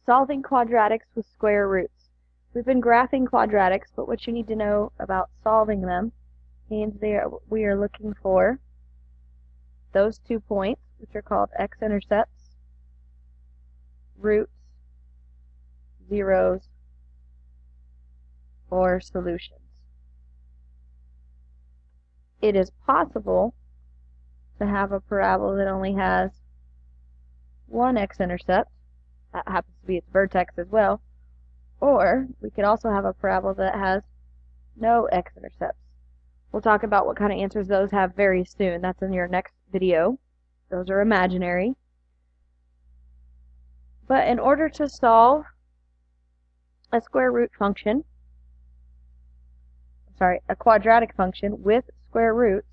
Solving quadratics with square roots. We've been graphing quadratics, but what you need to know about solving them means we are looking for those 2 points, which are called x-intercepts, roots, zeros, or solutions. It is possible to have a parabola that only has one x-intercept. That happens to be its vertex as well. Or we could also have a parabola that has no x-intercepts. We'll talk about what kind of answers those have very soon. That's in your next video. Those are imaginary. But in order to solve a square root function, a quadratic function with square roots,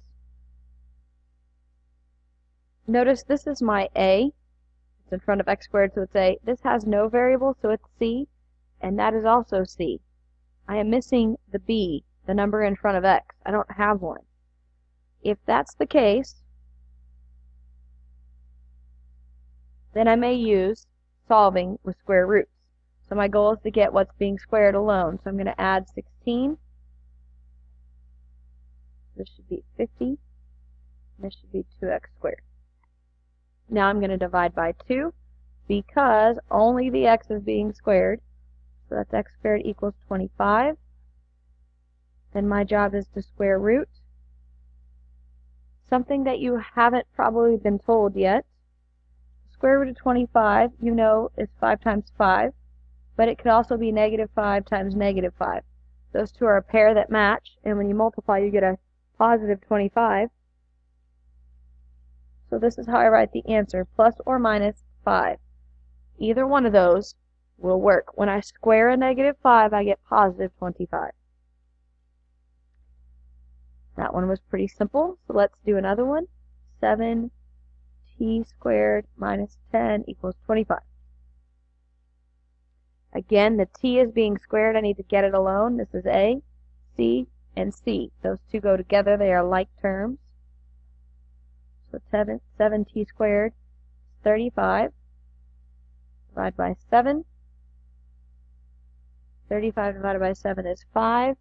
notice this is my a. It's in front of x squared, so it's a. This has no variable, so it's c, and that is also c. I am missing the b, the number in front of x. I don't have one. If that's the case, then I may use solving with square roots. So my goal is to get what's being squared alone. So I'm going to add 16. This should be 50. This should be 2x squared. Now I'm going to divide by 2 because only the x is being squared. So that's x squared equals 25. Then my job is to square root something that you haven't probably been told yet. Square root of 25, you know, is 5 times 5, but it could also be negative 5 times negative 5. Those two are a pair that match, and when you multiply, you get a positive 25. So this is how I write the answer, plus or minus 5. Either one of those will work. When I square a negative 5, I get positive 25. That one was pretty simple, so let's do another one. 7t squared minus 10 equals 25. Again, the t is being squared. I need to get it alone. This is a, c, and c. Those two go together. They are like terms. So 7t squared is 35. Divide by 7. 35 divided by 7 is 5.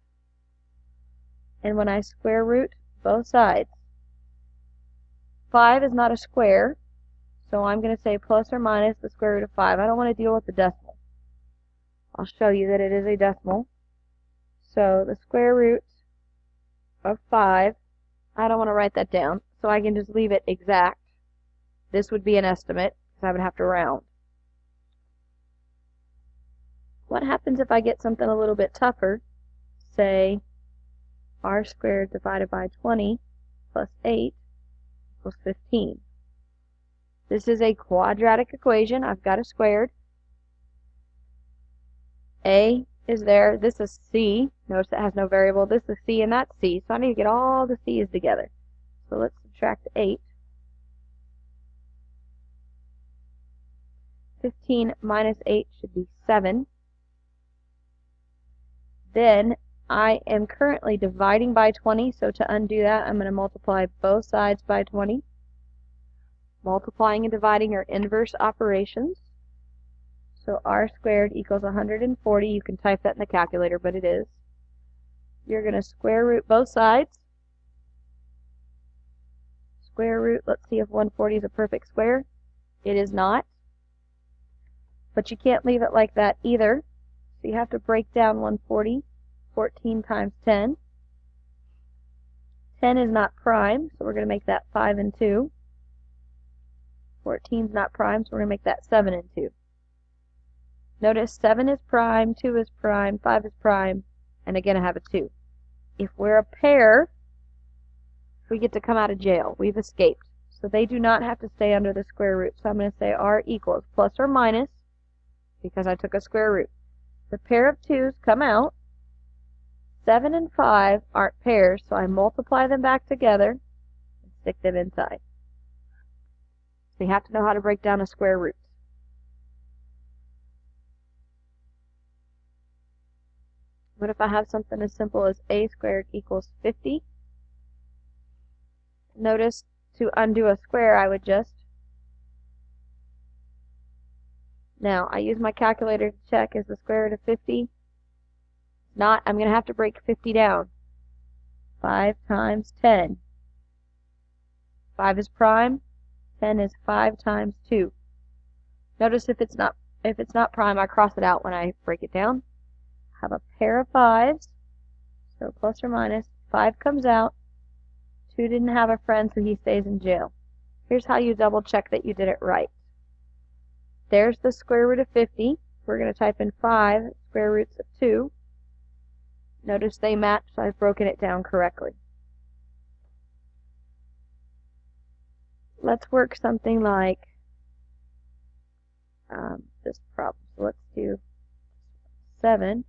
And when I square root both sides, 5 is not a square, so I'm going to say plus or minus the square root of 5. I don't want to deal with the decimal. I'll show you that it is a decimal. So the square root of 5, I don't want to write that down, so I can just leave it exact. This would be an estimate, because I would have to round. What happens if I get something a little bit tougher? Say r squared divided by 20 plus 8 equals 15. This is a quadratic equation. I've got it squared. A is there. This is c. Notice it has no variable. This is c and that's c. So I need to get all the c's together. So let's subtract 8. 15 minus 8 should be 7. Then I am currently dividing by 20, so to undo that, I'm going to multiply both sides by 20. Multiplying and dividing are inverse operations. So r squared equals 140. You can type that in the calculator, but it is. You're going to square root both sides. Square root, let's see if 140 is a perfect square. It is not. But you can't leave it like that either. So you have to break down 140. 14 times 10. 10 is not prime, so we're going to make that 5 and 2. 14 is not prime, so we're going to make that 7 and 2. Notice 7 is prime, 2 is prime, 5 is prime, and again I have a 2. If we're a pair, we get to come out of jail. We've escaped. So they do not have to stay under the square root. So I'm going to say r equals plus or minus, because I took a square root. The pair of 2's come out. 7 and 5 aren't pairs, so I multiply them back together and stick them inside. So you have to know how to break down a square root. What if I have something as simple as a squared equals 50? Notice to undo a square, I would just Now, I use my calculator to check, is the square root of 50? Not, I'm going to have to break 50 down. 5 times 10. 5 is prime, 10 is 5 times 2. Notice if it's not prime, I cross it out when I break it down. I have a pair of 5s, so plus or minus, 5 comes out, 2 didn't have a friend, so he stays in jail. Here's how you double check that you did it right. There's the square root of 50. We're going to type in 5 square roots of 2. Notice they match, so I've broken it down correctly. Let's work something like this problem. So let's do 7.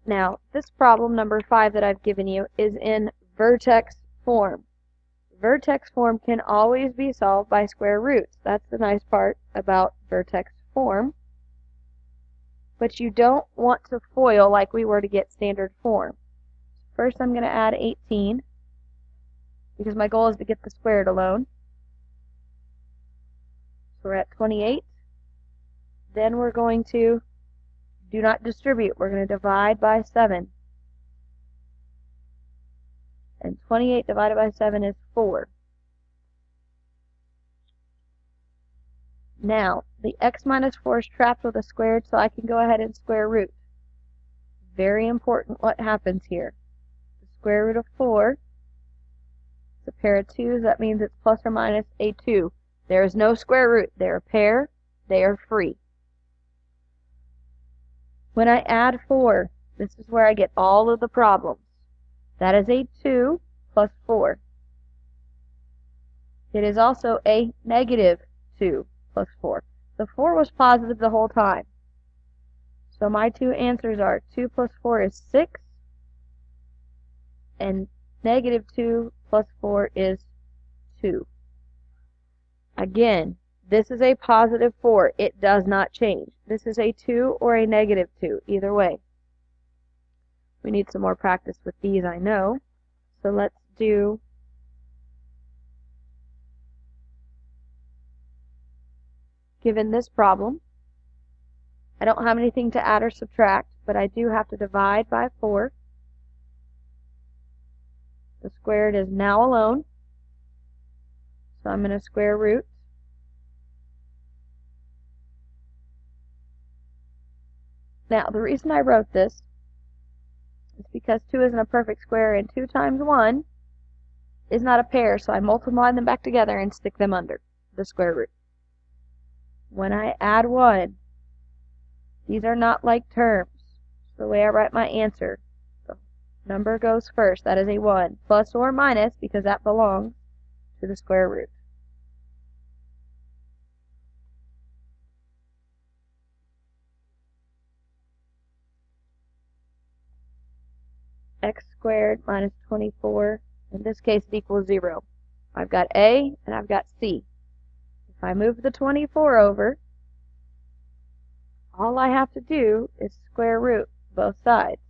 Now, this problem, number 5 that I've given you, is in vertex form. Vertex form can always be solved by square roots. That's the nice part about vertex form. But you don't want to FOIL like we were to get standard form. First I'm going to add 18, because my goal is to get the squared alone. So we're at 28. Then we're going to do not distribute. We're going to divide by 7. And 28 divided by 7 is 4. Now, the x minus 4 is trapped with a squared, so I can go ahead and square root. Very important what happens here. The square root of 4 is a pair of 2's. That means it's plus or minus a 2. There is no square root. They're a pair. They are free. When I add 4, this is where I get all of the problems. That is a 2 plus 4. It is also a negative 2 plus 4. The 4 was positive the whole time. So my two answers are 2 plus 4 is 6, and negative 2 plus 4 is 2. Again, this is a positive 4. It does not change. This is a 2 or a negative 2, either way. We need some more practice with these, I know. So let's do given this problem, I don't have anything to add or subtract, but I do have to divide by 4. The squared is now alone, so I'm going to square root. Now, the reason I wrote this is because 2 isn't a perfect square, and 2 times 1 is not a pair, so I multiply them back together and stick them under the square root. When I add 1, these are not like terms. So the way I write my answer, the number goes first. That is a 1, plus or minus, because that belongs to the square root. X squared minus 24, in this case it equals 0. I've got A and I've got C. If I move the 24 over, all I have to do is square root both sides.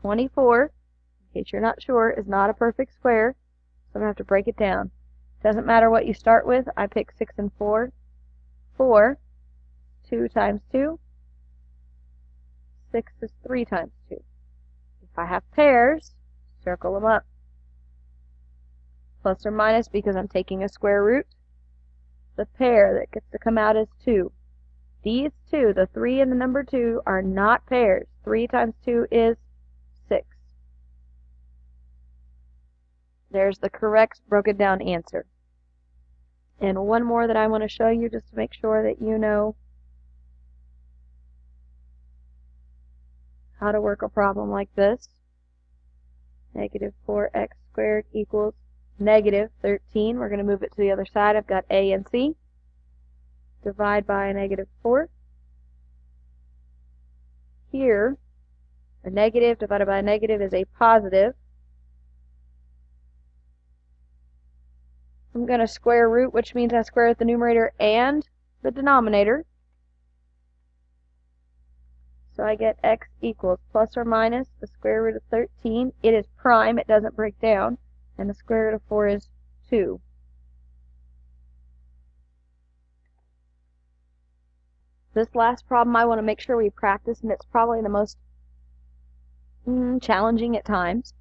24, in case you're not sure, is not a perfect square, so I'm going to have to break it down. Doesn't matter what you start with. I pick 6 and 4. 4, 2 times 2. 6 is 3 times 2. If I have pairs, circle them up. Plus or minus, because I'm taking a square root. The pair that gets to come out is 2. These two, the 3 and the number 2, are not pairs. 3 times 2 is 6. There's the correct broken down answer. And one more that I want to show you just to make sure that you know how to work a problem like this. Negative 4x squared equals negative 13. We're going to move it to the other side. I've got A and C. Divide by a negative 4. Here, a negative divided by a negative is a positive. I'm going to square root, which means I square the numerator and the denominator. So I get x equals plus or minus the square root of 13. It is prime, it doesn't break down. And the square root of 4 is 2. This last problem I want to make sure we practice, and it's probably the most challenging at times.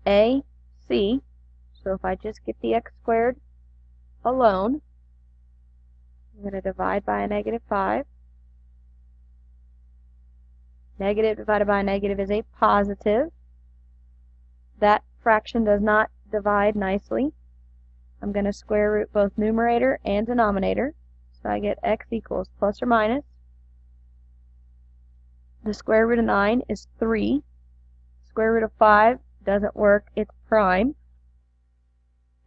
A, C. So if I just get the x squared alone, I'm going to divide by a -5. Negative divided by a negative is a positive. That fraction does not divide nicely. I'm going to square root both numerator and denominator. So I get x equals plus or minus. The square root of 9 is 3. Square root of 5 doesn't work. It's prime.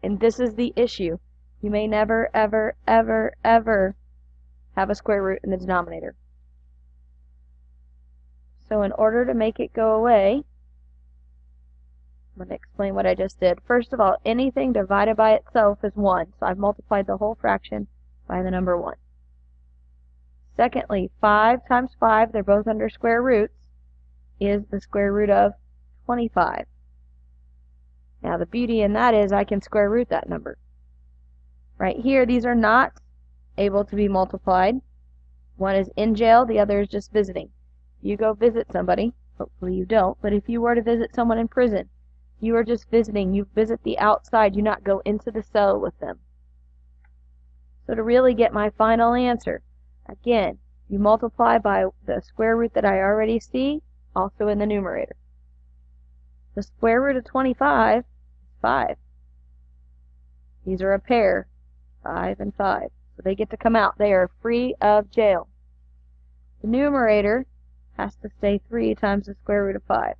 And this is the issue. You may never, ever, ever, ever have a square root in the denominator. So in order to make it go away, I'm going to explain what I just did. First of all, anything divided by itself is 1. So I've multiplied the whole fraction by the number 1. Secondly, 5 times 5, they're both under square roots, is the square root of 25. Now the beauty in that is I can square root that number. Right here, these are not able to be multiplied. One is in jail, the other is just visiting. You go visit somebody, hopefully you don't, but if you were to visit someone in prison, you are just visiting. You visit the outside, you not go into the cell with them. So to really get my final answer, again, you multiply by the square root that I already see, also in the numerator. The square root of 25 is 5. These are a pair, 5 and 5. So they get to come out. They are free of jail. The numerator has to stay 3 times the square root of 5.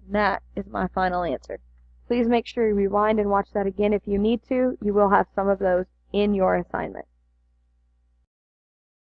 And that is my final answer. Please make sure you rewind and watch that again if you need to. You will have some of those in your assignment.